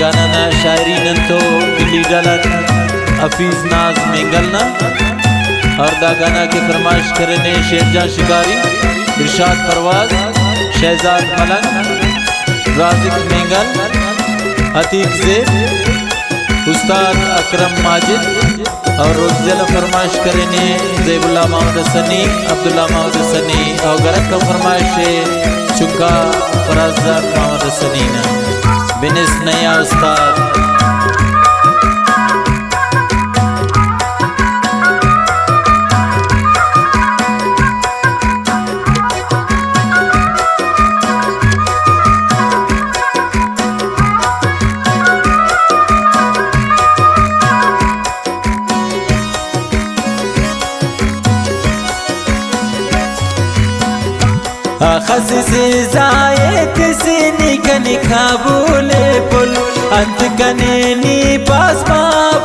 गाना ना शायरी नंतो दिल्ली डलन हफीज नाज मेंगलना और दा गाना की फरमाइश करने शेरजान शिकारी इरशाद परवाज शहजाद मलंग राजिक मेंगल अतीक ज़ेब उस्ताद अकरम माजिद और रोज़ फरमाइश करने ज़ेबुल्ला महमूद सनी अब्दुल्ला महमूद सनी और गरक का फरमाइश चुका फराज़ाक महमूद सनी ना बिनिस नया उस्ताद खसी जायत सिनी कनी खाबूले पुल अंत कने नी पास मा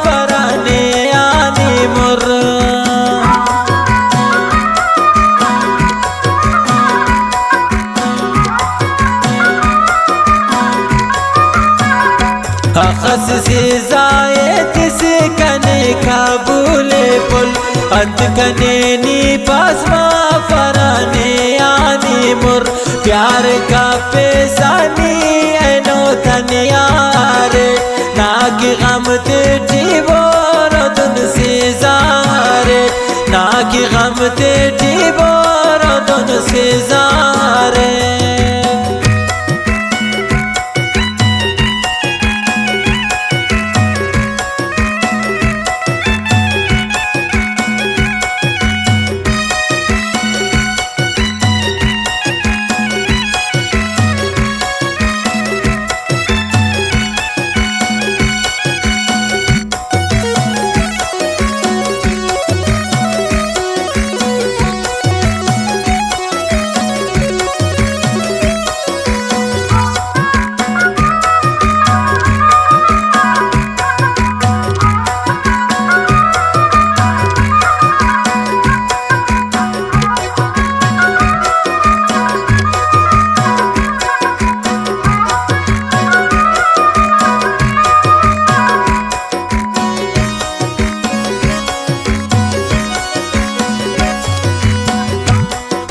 पराने आने मुर खसी जायत से कने खाबूले पुल अंत कने नी पास मा पराने मुर प्यार का पेशानी ऐनो धनियारे ना कि गम तेजी बोरदन से जारे ना कि गम तेजी बोरदन से जारे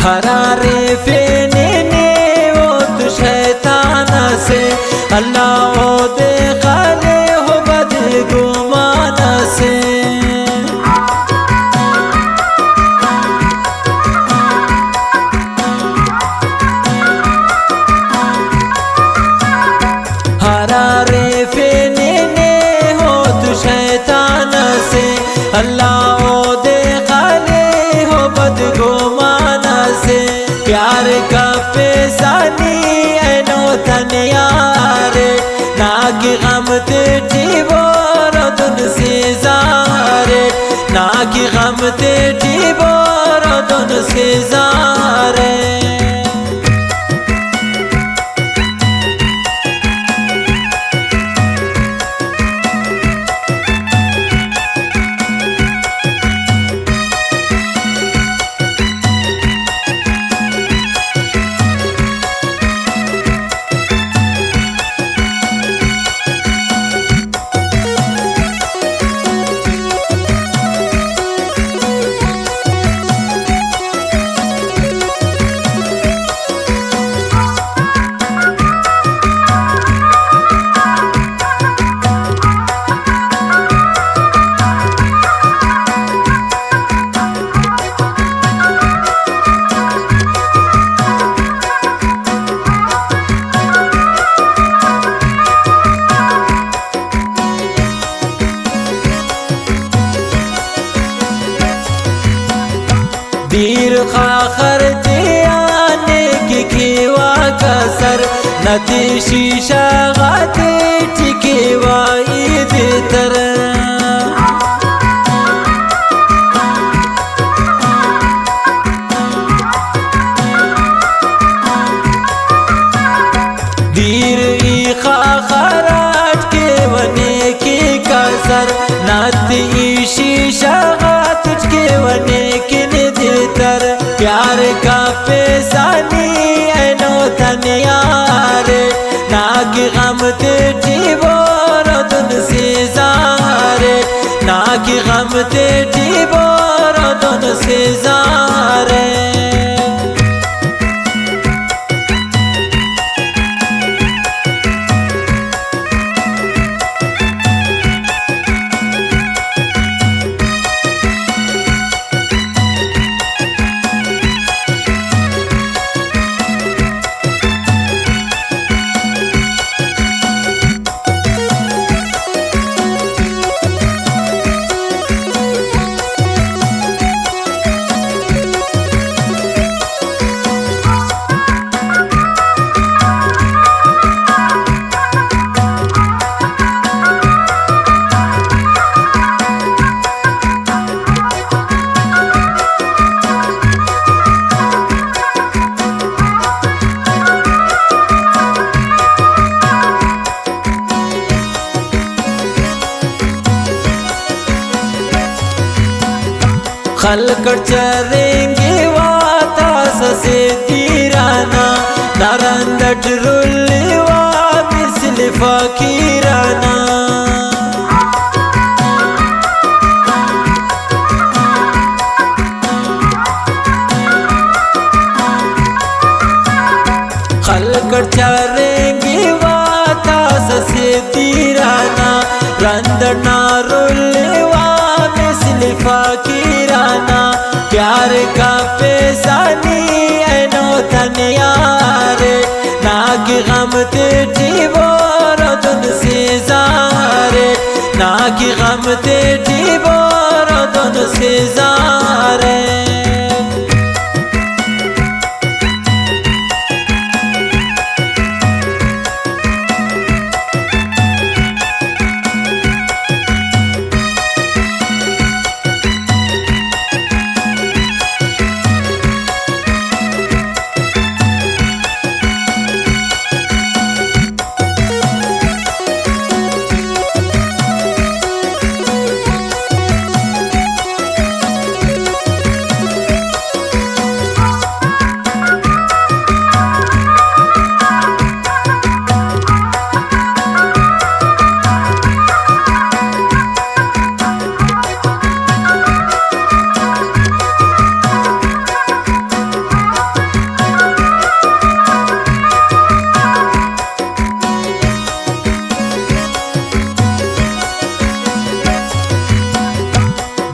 हरारे फेने ने वो तो शैतान से अल्लाह ओ दे खाले हो बद गुमान से हरारे फेने ने हो तो शैतान से अल्लाह ओ दे खाले हो बद गुमान प्यार का पेशानी ऐनो धनियारे ना कि गम तेजी बोरदन से जारे ना कि गम तेजी बोरदन से जारे दीर खाखर आने की केवा का सर नदी शीशा गाते टिकेवा ईद तर दीर खाखराट के वने की का सर नदी शीशा गात के वने की निधि तर प्यार ते जीवर दोन से जारे खलकट चरेंगे वाता ससे तीराना नारंदट रुल्वा मिसल फकीराना खलकट चरेंगे वाता ससे तीराना रंदना रुल्वा मिसल फकीराना प्यार का पेशानी ऐनो तनियारे ना कि गम ते जीवर दुन से जारे ना कि गम ते जीवर दुन से जारे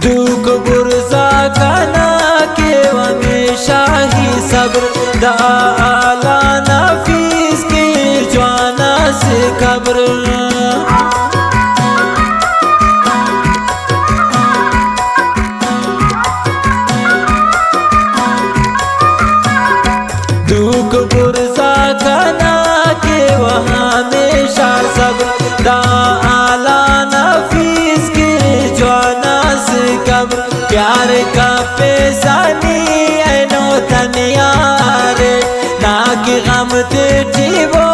दुख बुरजा काना के हमेशा ही सब्र दाला नफीस की जवाना से खबर दुख बुरजा काना के हमेशा सब्र दाला नफीस की जवाना से खबर प्यार का पेशानी ऐनो तनियारे ना कि गम ते जीवो